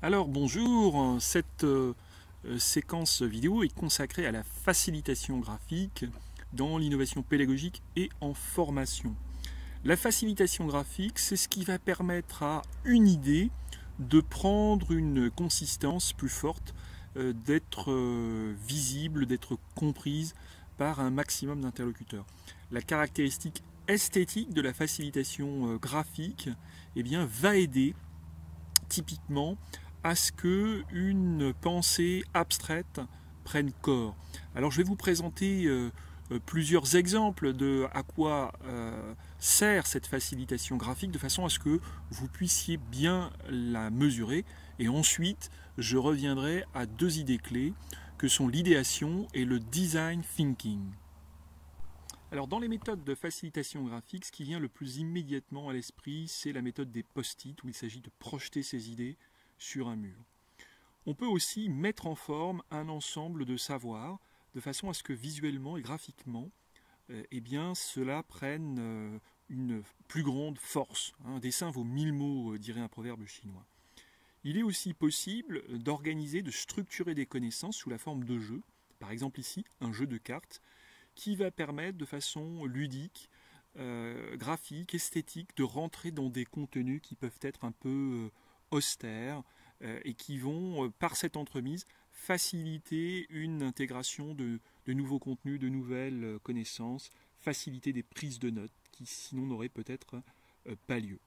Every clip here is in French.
Alors bonjour, cette séquence vidéo est consacrée à la facilitation graphique dans l'innovation pédagogique et en formation. La facilitation graphique, c'est ce qui va permettre à une idée de prendre une consistance plus forte, d'être visible, d'être comprise par un maximum d'interlocuteurs. La caractéristique esthétique de la facilitation graphique va aider typiquement à ce qu'une pensée abstraite prenne corps. Alors je vais vous présenter plusieurs exemples de à quoi sert cette facilitation graphique de façon à ce que vous puissiez bien la mesurer, et ensuite je reviendrai à deux idées clés que sont l'idéation et le design thinking. Alors dans les méthodes de facilitation graphique, ce qui vient le plus immédiatement à l'esprit, c'est la méthode des post-it où il s'agit de projeter ses idées sur un mur. On peut aussi mettre en forme un ensemble de savoirs de façon à ce que visuellement et graphiquement cela prenne une plus grande force. Un dessin vaut 1000 mots, dirait un proverbe chinois. Il est aussi possible d'organiser, de structurer des connaissances sous la forme de jeux. Par exemple ici, un jeu de cartes qui va permettre de façon ludique, graphique, esthétique, de rentrer dans des contenus qui peuvent être un peu austères et qui vont, par cette entremise, faciliter une intégration de nouveaux contenus, de nouvelles connaissances, faciliter des prises de notes qui sinon n'auraient peut-être pas lieu.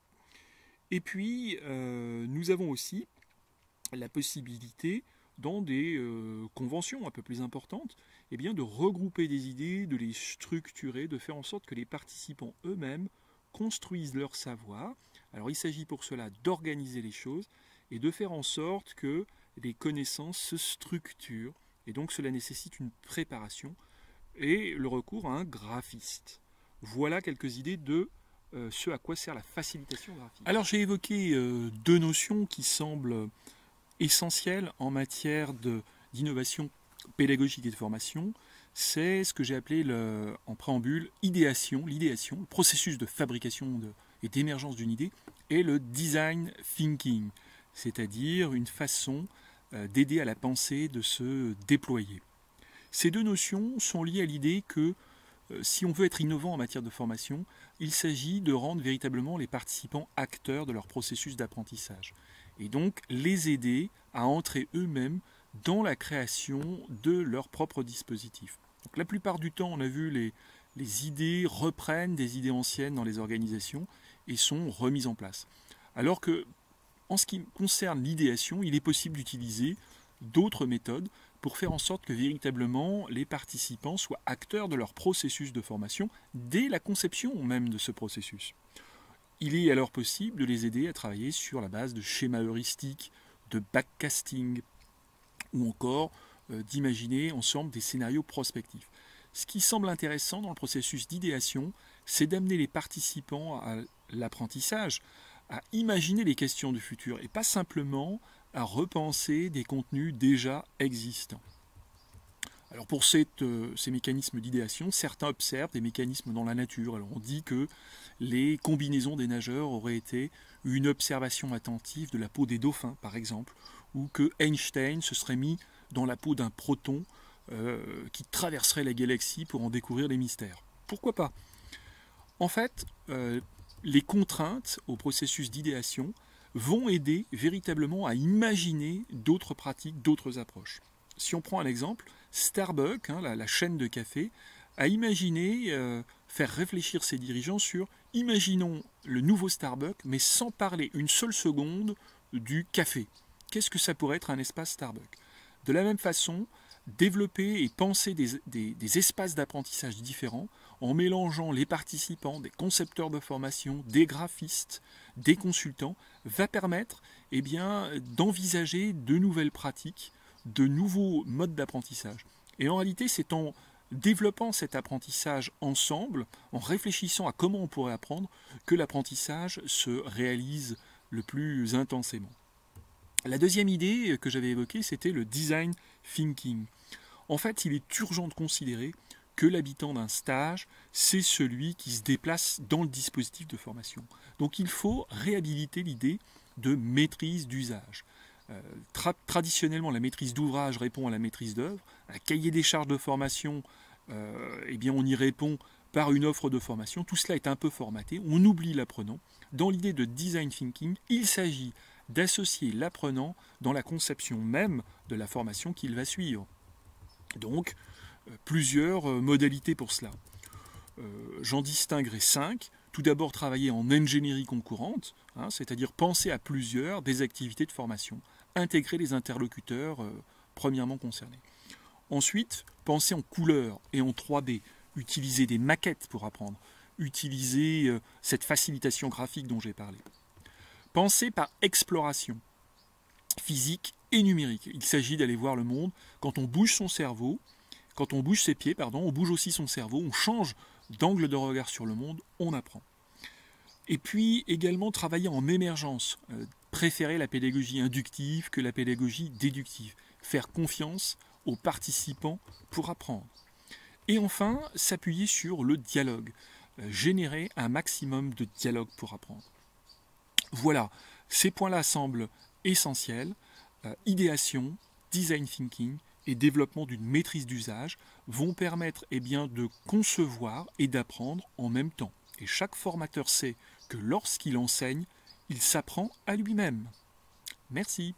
Et puis, nous avons aussi la possibilité, dans des conventions un peu plus importantes, de regrouper des idées, de les structurer, de faire en sorte que les participants eux-mêmes construisent leur savoir. Alors il s'agit pour cela d'organiser les choses et de faire en sorte que les connaissances se structurent. Et donc cela nécessite une préparation et le recours à un graphiste. Voilà quelques idées de ce à quoi sert la facilitation graphique. Alors j'ai évoqué deux notions qui semblent essentielles en matière d'innovation pédagogique et de formation. C'est ce que j'ai appelé en préambule l'idéation, le processus de fabrication et d'émergence d'une idée, et le design thinking, c'est-à-dire une façon d'aider à la pensée de se déployer. Ces deux notions sont liées à l'idée que si on veut être innovant en matière de formation, il s'agit de rendre véritablement les participants acteurs de leur processus d'apprentissage et donc les aider à entrer eux-mêmes dans la création de leur propre dispositif. Donc, la plupart du temps, on a vu les idées reprennent des idées anciennes dans les organisations et sont remises en place. Alors que, en ce qui concerne l'idéation, il est possible d'utiliser d'autres méthodes pour faire en sorte que véritablement les participants soient acteurs de leur processus de formation dès la conception même de ce processus. Il est alors possible de les aider à travailler sur la base de schémas heuristiques, de backcasting, ou encore d'imaginer ensemble des scénarios prospectifs. Ce qui semble intéressant dans le processus d'idéation, c'est d'amener les participants à l'apprentissage, à imaginer les questions du futur et pas simplement à repenser des contenus déjà existants. Alors pour ces mécanismes d'idéation, certains observent des mécanismes dans la nature. Alors on dit que les combinaisons des nageurs auraient été une observation attentive de la peau des dauphins, par exemple, ou que Einstein se serait mis dans la peau d'un proton qui traverserait la galaxie pour en découvrir les mystères. Pourquoi pas? En fait, les contraintes au processus d'idéation vont aider véritablement à imaginer d'autres pratiques, d'autres approches. Si on prend un exemple, Starbucks, la chaîne de café, a imaginé faire réfléchir ses dirigeants sur imaginons le nouveau Starbucks, mais sans parler une seule seconde du café. Qu'est-ce que ça pourrait être un espace Starbucks? De la même façon, développer et penser des espaces d'apprentissage différents en mélangeant les participants, des concepteurs de formation, des graphistes, des consultants, va permettre d'envisager de nouvelles pratiques, de nouveaux modes d'apprentissage. Et en réalité, c'est en développant cet apprentissage ensemble, en réfléchissant à comment on pourrait apprendre, que l'apprentissage se réalise le plus intensément. La deuxième idée que j'avais évoquée, c'était le design thinking. En fait, il est urgent de considérer que l'habitant d'un stage, c'est celui qui se déplace dans le dispositif de formation. Donc il faut réhabiliter l'idée de maîtrise d'usage. Traditionnellement, la maîtrise d'ouvrage répond à la maîtrise d'œuvre. Un cahier des charges de formation, eh bien, on y répond par une offre de formation. Tout cela est un peu formaté, on oublie l'apprenant. Dans l'idée de design thinking, il s'agit d'associer l'apprenant dans la conception même de la formation qu'il va suivre. Donc, plusieurs modalités pour cela. J'en distinguerai 5. Tout d'abord, travailler en ingénierie concurrente, c'est-à-dire penser à plusieurs des activités de formation, intégrer les interlocuteurs premièrement concernés. Ensuite, penser en couleurs et en 3D, utiliser des maquettes pour apprendre, utiliser cette facilitation graphique dont j'ai parlé. Penser par exploration, physique et numérique. Il s'agit d'aller voir le monde. Quand on bouge son cerveau, quand on bouge ses pieds, on bouge aussi son cerveau, on change d'angle de regard sur le monde, on apprend. Et puis également travailler en émergence, préférer la pédagogie inductive que la pédagogie déductive, faire confiance aux participants pour apprendre. Et enfin, s'appuyer sur le dialogue, générer un maximum de dialogue pour apprendre. Voilà, ces points-là semblent essentiels. Idéation, design thinking et développement d'une maîtrise d'usage vont permettre de concevoir et d'apprendre en même temps. Et chaque formateur sait que lorsqu'il enseigne, il s'apprend à lui-même. Merci.